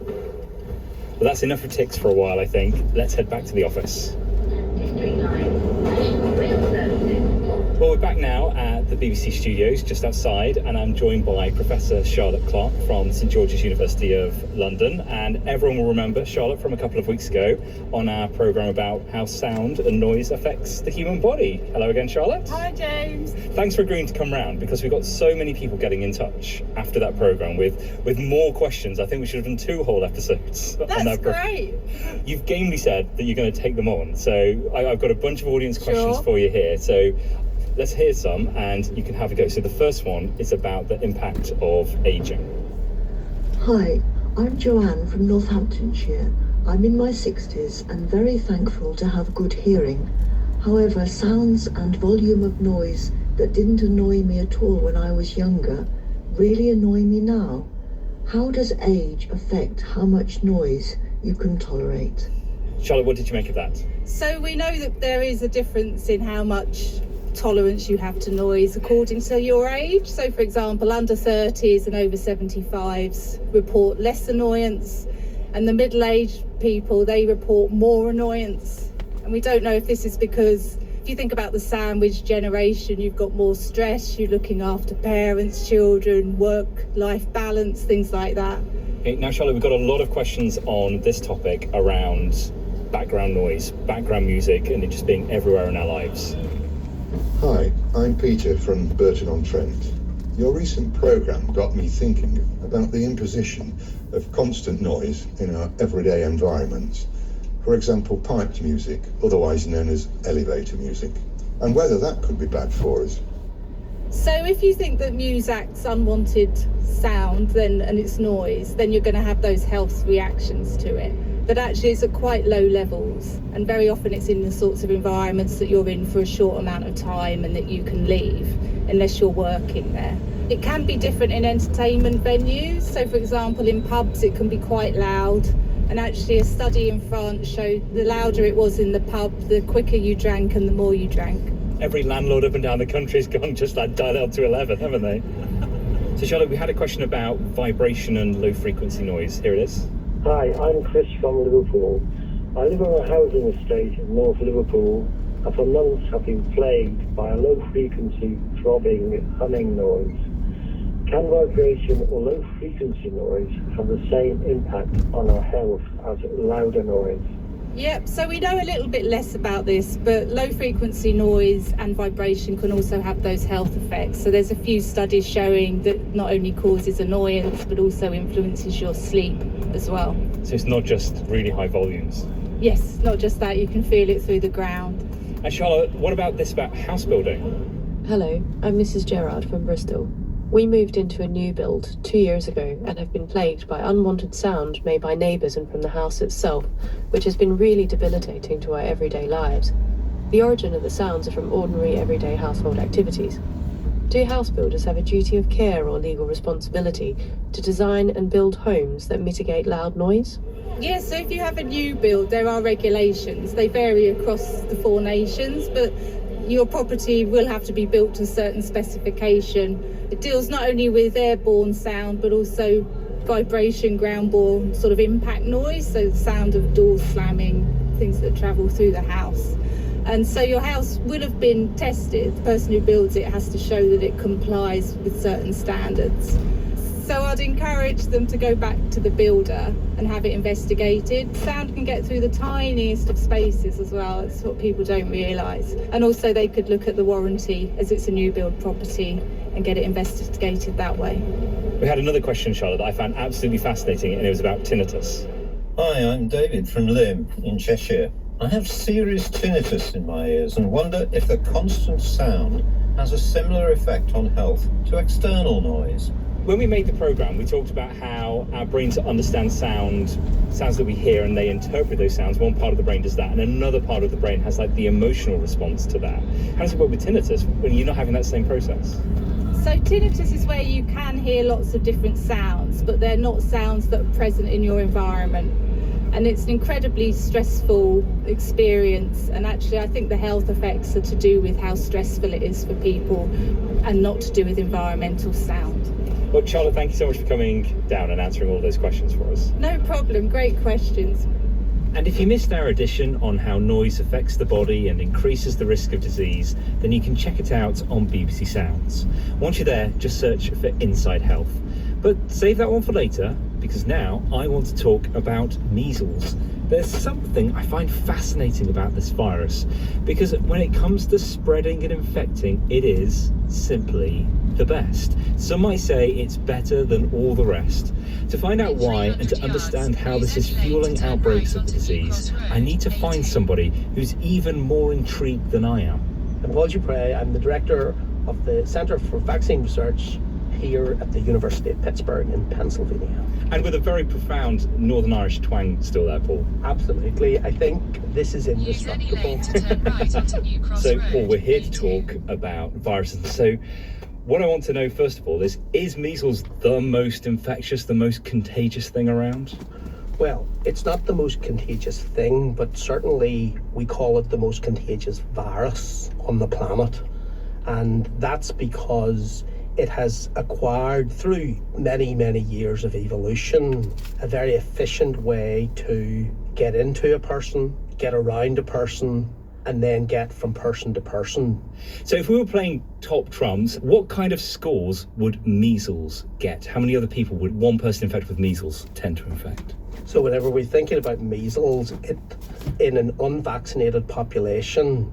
[SPEAKER 6] Well, that's enough of ticks for a while, I think. Let's head back to the office. Well, we're back now at the BBC studios just outside, and I'm joined by Professor Charlotte Clark from St George's University of London. And everyone will remember Charlotte from a couple of weeks ago on our programme about how sound and noise affects the human body. Hello again, Charlotte.
[SPEAKER 7] Hi, James.
[SPEAKER 6] Thanks for agreeing to come round, because we've got so many people getting in touch after that programme with more questions. I think we should have done 2 whole episodes on
[SPEAKER 7] That's
[SPEAKER 6] that
[SPEAKER 7] great.
[SPEAKER 6] You've gamely said that you're going to take them on, so I've got a bunch of audience questions
[SPEAKER 7] Sure.
[SPEAKER 6] for you here. So let's hear some, and you can have a go. So the first one is about the impact of ageing.
[SPEAKER 8] Hi, I'm Joanne from Northamptonshire. I'm in my 60s and very thankful to have good hearing. However, sounds and volume of noise that didn't annoy me at all when I was younger really annoy me now. How does age affect how much noise you can tolerate?
[SPEAKER 6] Charlotte, what did you make of that?
[SPEAKER 7] So we know that there is a difference in how much tolerance you have to noise according to your age. So for example, under 30s and over 75s report less annoyance, and the middle-aged people, they report more annoyance. And we don't know if this is because, if you think about the sandwich generation, you've got more stress, you're looking after parents, children, work-life balance, things like that.
[SPEAKER 6] Okay, now Charlotte, we've got a lot of questions on this topic around background noise, background music, and it just being everywhere in our lives.
[SPEAKER 9] Hi, I'm Peter from Burton-on-Trent. Your recent programme got me thinking about the imposition of constant noise in our everyday environments. For example, piped music, otherwise known as elevator music, and whether that could be bad for us.
[SPEAKER 7] So if you think that music's unwanted sound and it's noise, then you're going to have those health reactions to it. But actually it's at quite low levels, and very often it's in the sorts of environments that you're in for a short amount of time and that you can leave unless you're working there. It can be different in entertainment venues. So for example, in pubs it can be quite loud, and actually a study in France showed the louder it was in the pub, the quicker you drank and the more you drank.
[SPEAKER 6] Every landlord up and down the country has gone just like dial it up to 11, haven't they? So Charlotte, we had a question about vibration and low frequency noise. Here it is.
[SPEAKER 10] Hi, I'm Chris from Liverpool. I live on a housing estate in North Liverpool, and for months have been plagued by a low frequency throbbing, humming noise. Can vibration or low frequency noise have the same impact on our health as louder noise?
[SPEAKER 7] Yep, so we know a little bit less about this, but low frequency noise and vibration can also have those health effects. So there's a few studies showing that not only causes annoyance, but also influences your sleep as well.
[SPEAKER 6] So it's not just really high volumes.
[SPEAKER 7] Yes, not just that, you can feel it through the ground.
[SPEAKER 6] And Charlotte, what about this about house building?
[SPEAKER 11] Hello, I'm Mrs. Gerard from Bristol. We moved into a new build 2 years ago and have been plagued by unwanted sound made by neighbours and from the house itself, which has been really debilitating to our everyday lives. The origin of the sounds are from ordinary everyday household activities. Do house builders have a duty of care or legal responsibility to design and build homes that mitigate loud noise?
[SPEAKER 7] Yes, so if you have a new build, there are regulations. They vary across the 4 nations, but your property will have to be built to a certain specification. It deals not only with airborne sound, but also vibration, ground-borne sort of impact noise, so the sound of doors slamming, things that travel through the house. And so your house will have been tested. The person who builds it has to show that it complies with certain standards. So I'd encourage them to go back to the builder and have it investigated. Sound can get through the tiniest of spaces as well. It's what people don't realise. And also they could look at the warranty as it's a new build property and get it investigated that way.
[SPEAKER 6] We had another question, Charlotte, that I found absolutely fascinating, and it was about tinnitus.
[SPEAKER 12] Hi, I'm David from Lewisham in Cheshire. I have serious tinnitus in my ears and wonder if the constant sound has a similar effect on health to external noise.
[SPEAKER 6] When we made the programme, we talked about how our brains understand sounds that we hear, and they interpret those sounds. One part of the brain does that, and another part of the brain has like the emotional response to that. How does it work with tinnitus when you're not having that same process?
[SPEAKER 7] So tinnitus is where you can hear lots of different sounds, but they're not sounds that are present in your environment. And it's an incredibly stressful experience. And actually, I think the health effects are to do with how stressful it is for people and not to do with environmental sound.
[SPEAKER 6] Well, Charlotte, thank you so much for coming down and answering all those questions for us.
[SPEAKER 7] No problem, great questions.
[SPEAKER 6] And if you missed our edition on how noise affects the body and increases the risk of disease, then you can check it out on BBC Sounds. Once you're there, just search for Inside Health. But save that one for later, because now I want to talk about measles. There's something I find fascinating about this virus, because when it comes to spreading and infecting, it is simply the best. Some might say it's better than all the rest. To find out why and to understand how this is fueling outbreaks of the disease, I need to find somebody who's even more intrigued than I am.
[SPEAKER 13] I'm Paul Dupre. I'm the director of the Centre for Vaccine Research here at the University of Pittsburgh in Pennsylvania.
[SPEAKER 6] And with a very profound Northern Irish twang still there, Paul.
[SPEAKER 13] Absolutely. I think this is indestructible.
[SPEAKER 6] So, Paul, we're here to talk about viruses. So, what I want to know, first of all, is measles the most infectious, the most contagious thing around?
[SPEAKER 13] Well, it's not the most contagious thing, but certainly we call it the most contagious virus on the planet. And that's because it has acquired, through many, many years of evolution, a very efficient way to get into a person, get around a person, and then get from person to person.
[SPEAKER 6] So if we were playing top trumps, what kind of scores would measles get? How many other people would one person infected with measles tend to infect?
[SPEAKER 13] So whenever we're thinking about measles, it in an unvaccinated population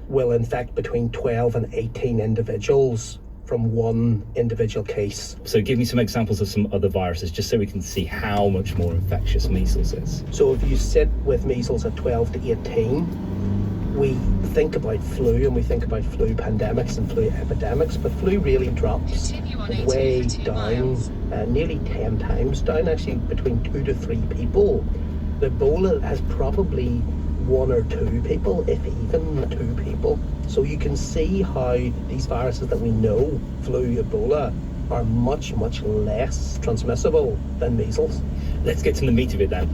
[SPEAKER 13] will infect between 12 and 18 individuals from one individual case.
[SPEAKER 6] So give me some examples of some other viruses, just so we can see how much more infectious measles is.
[SPEAKER 13] So if you sit with measles at 12 to 18, we think about flu and we think about flu pandemics and flu epidemics, but flu really drops way down, nearly 10 times down, actually between 2 to 3 people. The Ebola has probably 1 or 2 people, if even 2 people. So you can see how these viruses that we know, flu, Ebola, are much, much less transmissible than measles.
[SPEAKER 6] Let's get to the meat of it then.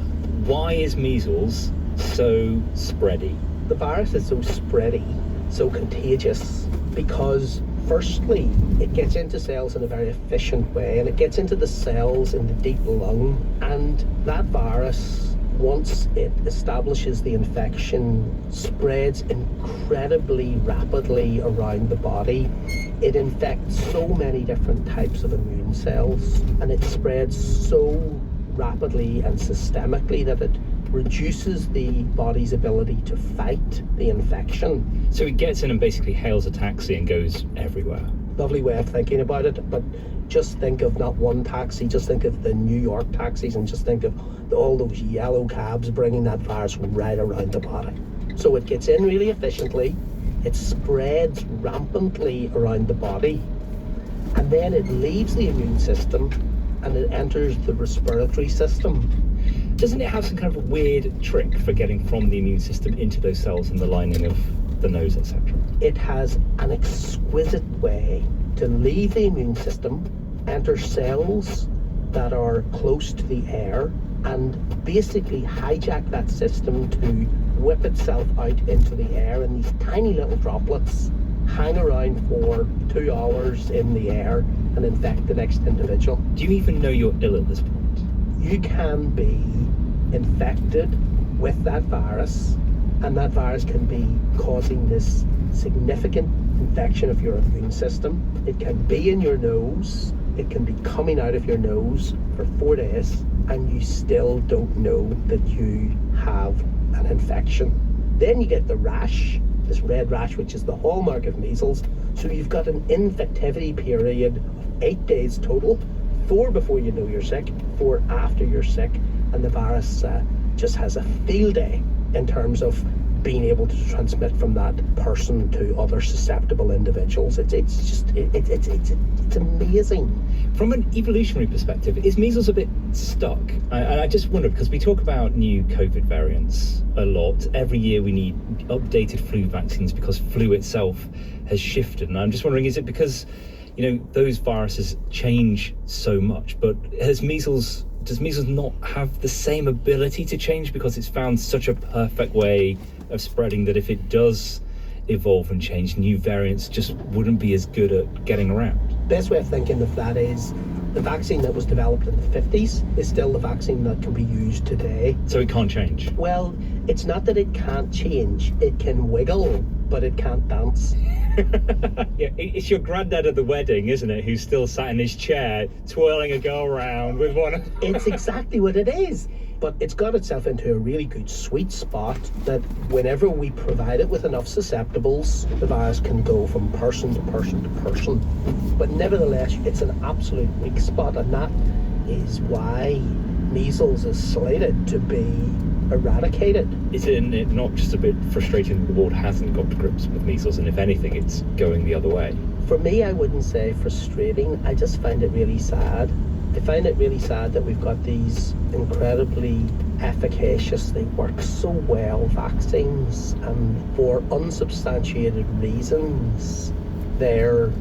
[SPEAKER 6] Why is measles so spready?
[SPEAKER 13] The virus is so spready so contagious? Because firstly, it gets into cells in a very efficient way, and it gets into the cells in the deep lung, and that virus, once it establishes the infection, spreads incredibly rapidly around the body. It infects so many different types of immune cells, and it spreads so rapidly and systemically that it reduces the body's ability to fight the infection.
[SPEAKER 6] So it gets in and basically hails a taxi and goes everywhere.
[SPEAKER 13] Lovely way of thinking about it, but just think of not one taxi, just think of the New York taxis, and just think of all those yellow cabs bringing that virus right around the body. So it gets in really efficiently, it spreads rampantly around the body, and then it leaves the immune system and it enters the respiratory system.
[SPEAKER 6] Doesn't it have some kind of a weird trick for getting from the immune system into those cells in the lining of the nose, etc.?
[SPEAKER 13] It has an exquisite way to leave the immune system, enter cells that are close to the air, and basically hijack that system to whip itself out into the air, and these tiny little droplets hang around for 2 hours in the air and infect the next individual.
[SPEAKER 6] Do you even know you're ill at this point?
[SPEAKER 13] You can be infected with that virus, and that virus can be causing this significant infection of your immune system. It can be in your nose, it can be coming out of your nose for 4 days, and you still don't know that you have an infection. Then you get the rash, this red rash, which is the hallmark of measles. So you've got an infectivity period of 8 days total, 4 before you know you're sick, 4 after you're sick, and the virus just has a field day in terms of being able to transmit from that person to other susceptible individuals. It's amazing.
[SPEAKER 6] From an evolutionary perspective, is measles a bit stuck? I just wonder, because we talk about new COVID variants a lot. Every year we need updated flu vaccines because flu itself has shifted. And I'm just wondering, is it because, those viruses change so much, but does measles not have the same ability to change because it's found such a perfect way of spreading that if it does evolve and change, new variants just wouldn't be as good at getting around?
[SPEAKER 13] Best way of thinking of that is the vaccine that was developed in the 50s is still the vaccine that can be used today.
[SPEAKER 6] So it can't change?
[SPEAKER 13] Well, it's not that it can't change. It can wiggle, but it can't dance.
[SPEAKER 6] Yeah, it's your granddad at the wedding, isn't it, who's still sat in his chair twirling a girl around with one.
[SPEAKER 13] It's exactly what it is. But it's got itself into a really good sweet spot that whenever we provide it with enough susceptibles, the virus can go from person to person to person. But nevertheless, it's an absolute weak spot, and that is why measles is slated to be eradicated.
[SPEAKER 6] Isn't it not just a bit frustrating that the world hasn't got to grips with measles, and if anything, it's going the other way?
[SPEAKER 13] For me, I wouldn't say frustrating. I just find it really sad. I find it really sad that we've got these incredibly efficacious, they work so well, vaccines, and for unsubstantiated reasons, their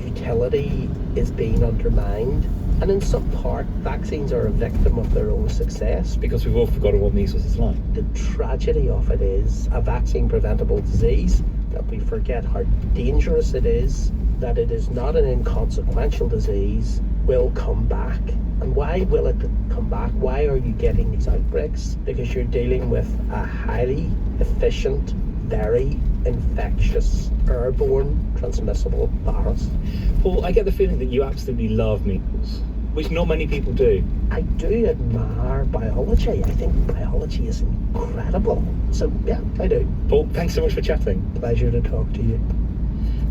[SPEAKER 13] utility is being undermined. And in some part, vaccines are a victim of their own success.
[SPEAKER 6] Because we've all forgotten what measles is like.
[SPEAKER 13] The tragedy of it is a vaccine-preventable disease, that we forget how dangerous it is, that it is not an inconsequential disease, will come back. And why will it come back? Why are you getting these outbreaks? Because you're dealing with a highly efficient, very infectious, airborne, transmissible virus.
[SPEAKER 6] Paul, I get the feeling that you absolutely love measles, which not many people do.
[SPEAKER 13] I do admire biology. I think biology is incredible. So, yeah, I do.
[SPEAKER 6] Paul, thanks so much for chatting.
[SPEAKER 13] Pleasure to talk to you.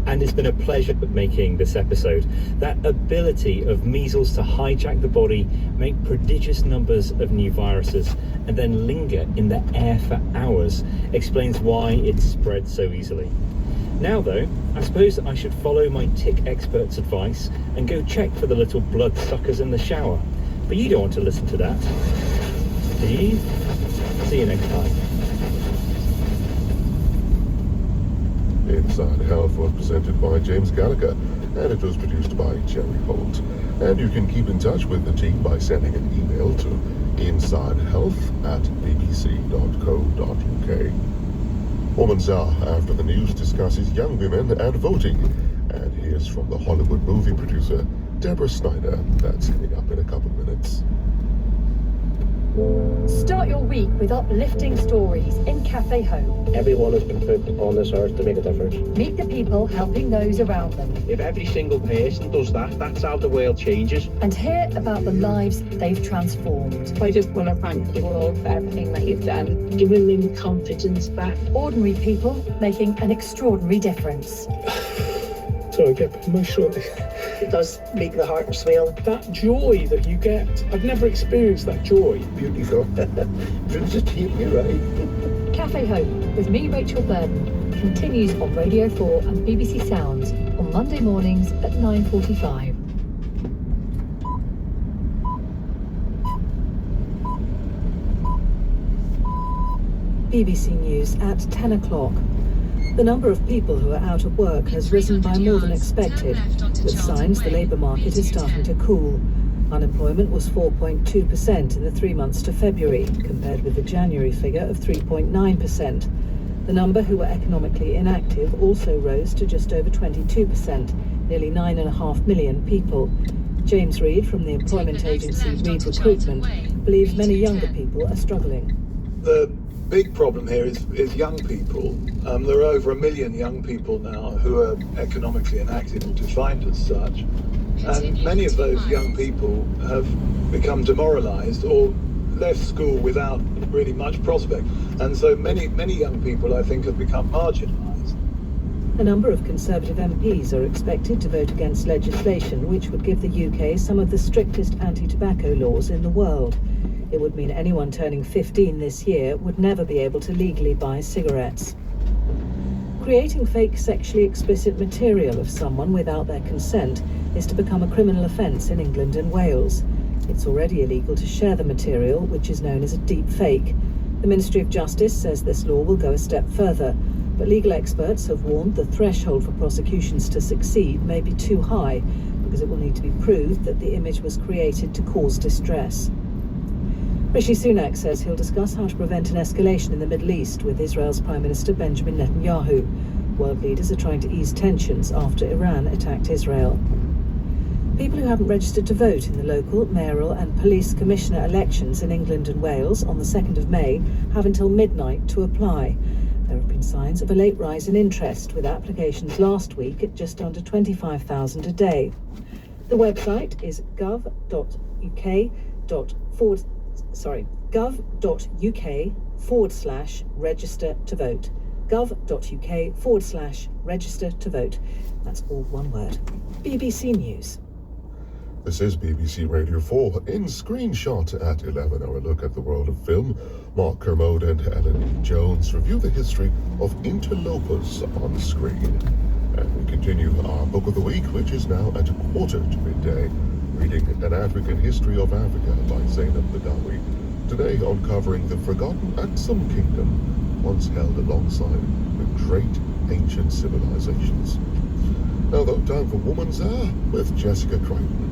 [SPEAKER 6] And it's been a pleasure making this episode. That ability of measles to hijack the body, make prodigious numbers of new viruses, and then linger in the air for hours explains why it spreads so easily. Now though, I suppose I should follow my tick expert's advice and go check for the little blood suckers in the shower. But you don't want to listen to that, do you? See you next time.
[SPEAKER 3] Inside Health was presented by James Gallagher, and it was produced by Jerry Holt. And you can keep in touch with the team by sending an email to insidehealth@bbc.co.uk. Woman's Hour after the news discusses young women and voting. And here's from the Hollywood movie producer, Deborah Snyder. That's coming up in a couple of minutes.
[SPEAKER 14] Start your week with uplifting stories in Cafe Hope.
[SPEAKER 13] Everyone has been put on this earth to make a difference.
[SPEAKER 14] Meet the people helping those around them.
[SPEAKER 13] If every single person does that, that's how the world changes.
[SPEAKER 14] And hear about the lives they've transformed.
[SPEAKER 15] I just want to thank you all for everything that you've done, giving me the confidence back.
[SPEAKER 14] Ordinary people making an extraordinary difference.
[SPEAKER 4] So I get emotional.
[SPEAKER 15] It does make the heart swell.
[SPEAKER 4] That joy that you get, I've never experienced that joy.
[SPEAKER 3] Beautiful. Just keep you right.
[SPEAKER 14] Cafe Hope with me, Rachel Burden, continues on Radio 4 and BBC Sounds on Monday mornings at 9:45.
[SPEAKER 16] BBC News at 10 o'clock. The number of people who are out of work has risen by more than expected, with signs the labour market is starting to cool. Unemployment was 4.2% in the 3 months to February, compared with the January figure of 3.9%. The number who were economically inactive also rose to just over 22%, nearly 9.5 million people. James Reid from the employment agency Reid Recruitment believes many younger people are struggling.
[SPEAKER 17] The big problem here is young people. There are over 1 million young people now who are economically inactive or defined as such. And many of those young people have become demoralised or left school without really much prospect. And so many young people, I think, have become marginalised.
[SPEAKER 16] A number of Conservative MPs are expected to vote against legislation which would give the UK some of the strictest anti-tobacco laws in the world. It would mean anyone turning 15 this year would never be able to legally buy cigarettes. Creating fake sexually explicit material of someone without their consent is to become a criminal offence in England and Wales. It's already illegal to share the material, which is known as a deep fake. The Ministry of Justice says this law will go a step further, but legal experts have warned the threshold for prosecutions to succeed may be too high, because it will need to be proved that the image was created to cause distress. Rishi Sunak says he'll discuss how to prevent an escalation in the Middle East with Israel's Prime Minister Benjamin Netanyahu. World leaders are trying to ease tensions after Iran attacked Israel. People who haven't registered to vote in the local, mayoral and police commissioner elections in England and Wales on the 2nd of May have until midnight to apply. There have been signs of a late rise in interest, with applications last week at just under 25,000 a day. The website is gov.uk/register to vote. gov.uk/register to vote. That's all one word. BBC News.
[SPEAKER 3] This is BBC Radio 4 in Screenshot at 11. Our look at the world of film. Mark Kermode and Ellen Jones review the history of interlopers on screen. And we continue our book of the week, which is now at 1:15, reading An African History of Africa by Zainab Badawi. Today uncovering the forgotten Aksum Kingdom, once held alongside the great ancient civilizations. Now though, time for Woman's Hour with Jessica Crichton.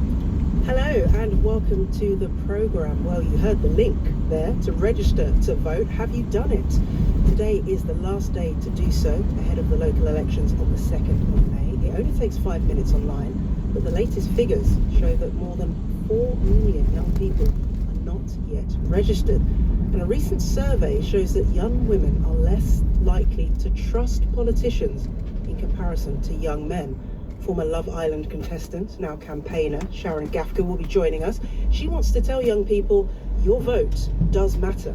[SPEAKER 18] Hello and welcome to the programme. Well, you heard the link there to register to vote. Have you done it? Today is the last day to do so ahead of the local elections on the 2nd of May. It only takes 5 minutes online, but the latest figures show that more than 4 million young people are not yet registered. And a recent survey shows that young women are less likely to trust politicians in comparison to young men. Former Love Island contestant, now campaigner, Sharon Gafka will be joining us. She wants to tell young people your vote does matter.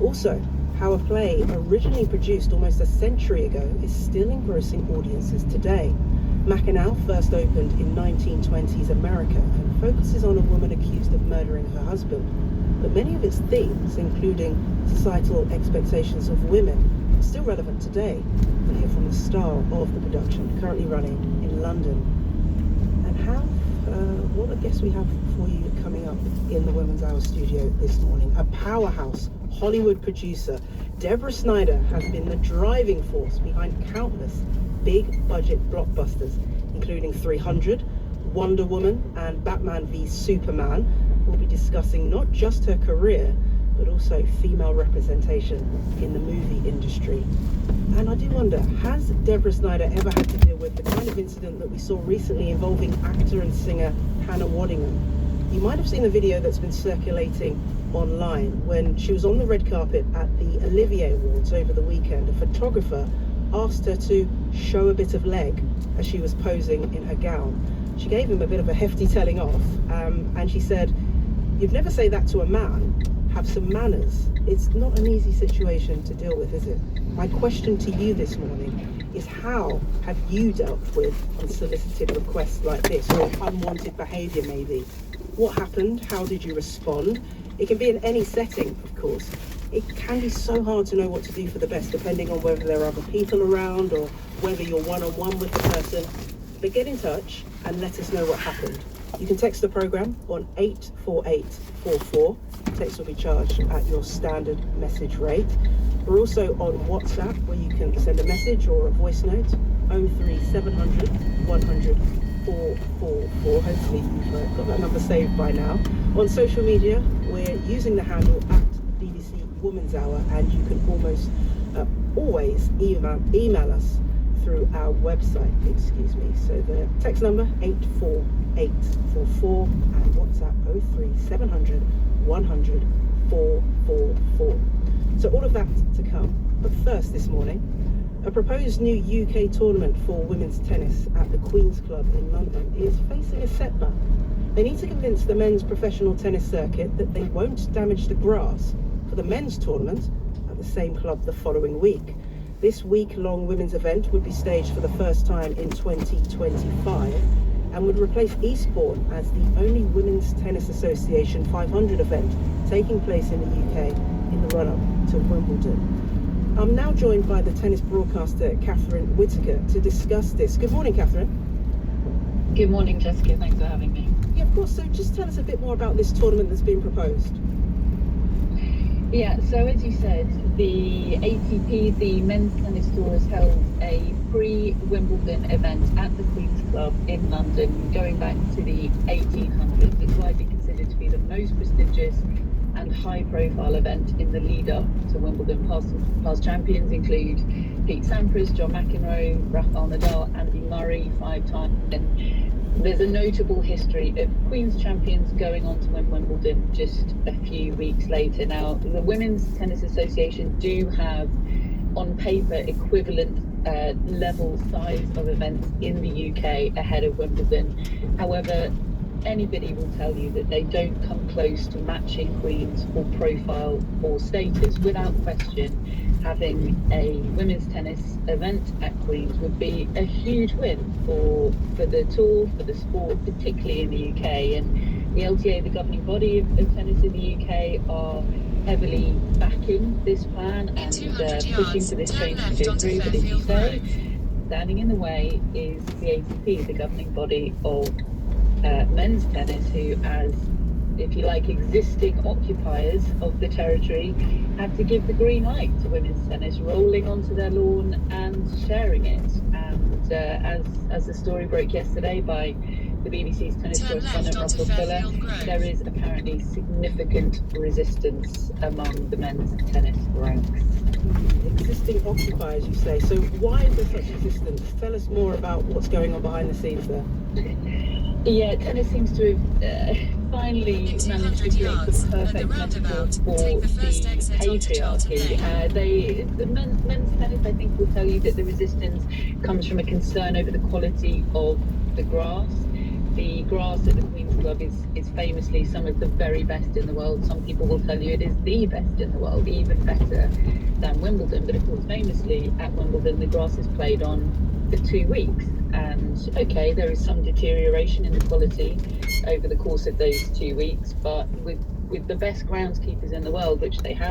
[SPEAKER 18] Also, how a play originally produced almost a century ago is still engrossing audiences today. Mackinac first opened in 1920s America and focuses on a woman accused of murdering her husband. But many of its themes, including societal expectations of women, are still relevant today. We'll hear from the star of the production, currently running in London. And what a guest we have for you coming up in the Women's Hour studio this morning. A powerhouse Hollywood producer, Deborah Snyder, has been the driving force behind countless big budget blockbusters, including 300, Wonder Woman and Batman v Superman. We'll be discussing not just her career, but also female representation in the movie industry. And I do wonder, has Deborah Snyder ever had to deal with the kind of incident that we saw recently involving actor and singer Hannah Waddingham? You might have seen the video that's been circulating online when she was on the red carpet at the Olivier Awards over the weekend. A photographer asked her to show a bit of leg as she was posing in her gown. She gave him a bit of a hefty telling off, and she said, "You'd never say that to a man. Have some manners." It's not an easy situation to deal with, is it? My question to you this morning is, how have you dealt with unsolicited requests like this, or unwanted behaviour maybe? What happened? How did you respond? It can be in any setting, of course. It can be so hard to know what to do for the best, depending on whether there are other people around or whether you're one-on-one with the person. But get in touch and let us know what happened. You can text the programme on 84844. Text will be charged at your standard message rate. We're also on WhatsApp, where you can send a message or a voice note, 03700 100 444. Hopefully you've got that number saved by now. On social media, we're using the handle at BBC Women's Hour, and you can almost always email us through our website, So the text number 84844 and WhatsApp 03700 100 444. So all of that to come. But first this morning, a proposed new UK tournament for women's tennis at the Queen's Club in London is facing a setback. They need to convince the men's professional tennis circuit that they won't damage the grass for the men's tournament at the same club the following week. This week-long women's event would be staged for the first time in 2025 and would replace Eastbourne as the only Women's Tennis Association 500 event taking place in the UK in the run-up to Wimbledon. I'm now joined by the tennis broadcaster Catherine Whitaker to discuss this. Good morning, Catherine.
[SPEAKER 19] Good morning, Jessica. Thanks for having me.
[SPEAKER 18] Yeah, of course. So just tell us a bit more about this tournament that's been proposed.
[SPEAKER 19] Yeah, so as you said, the ATP, the Men's Tennis Tour, has held a pre-Wimbledon event at the Queen's Club in London going back to the 1800s. It's widely considered to be the most prestigious and high-profile event in the lead-up to Wimbledon. Past champions include Pete Sampras, John McEnroe, Rafael Nadal, Andy Murray 5 times. And there's a notable history of Queen's champions going on to win Wimbledon just a few weeks later. Now, the Women's Tennis Association do have, on paper, equivalent level size of events in the UK ahead of Wimbledon. However, anybody will tell you that they don't come close to matching Queen's for profile or status. Without question, having a women's tennis event at Queen's would be a huge win for the tour, for the sport, particularly in the UK. And the LTA, the governing body of tennis in the UK, are heavily backing this plan and pushing for this change to go through. But as you say, standing in the way is the ATP, the governing body of men's tennis, who, as if you like, existing occupiers of the territory, have to give the green light to women's tennis rolling onto their lawn and sharing it. And as the story broke yesterday by the BBC's tennis correspondent Russell Fuller, there is apparently significant resistance among the men's tennis ranks.
[SPEAKER 18] Existing occupiers, you say. So why is there such resistance? Tell us more about what's going on behind the scenes there.
[SPEAKER 19] Yeah, tennis seems to have finally managed to create the perfect metaphor for the patriarchy. The men's tennis, I think, will tell you that the resistance comes from a concern over the quality of the grass. The grass at the Queen's Club is famously some of the very best in the world. Some people will tell you it is the best in the world, even better than Wimbledon. But of course, famously at Wimbledon, the grass is played on for 2 weeks. And okay, there is some deterioration in the quality over the course of those 2 weeks, but with the best groundskeepers in the world, which they have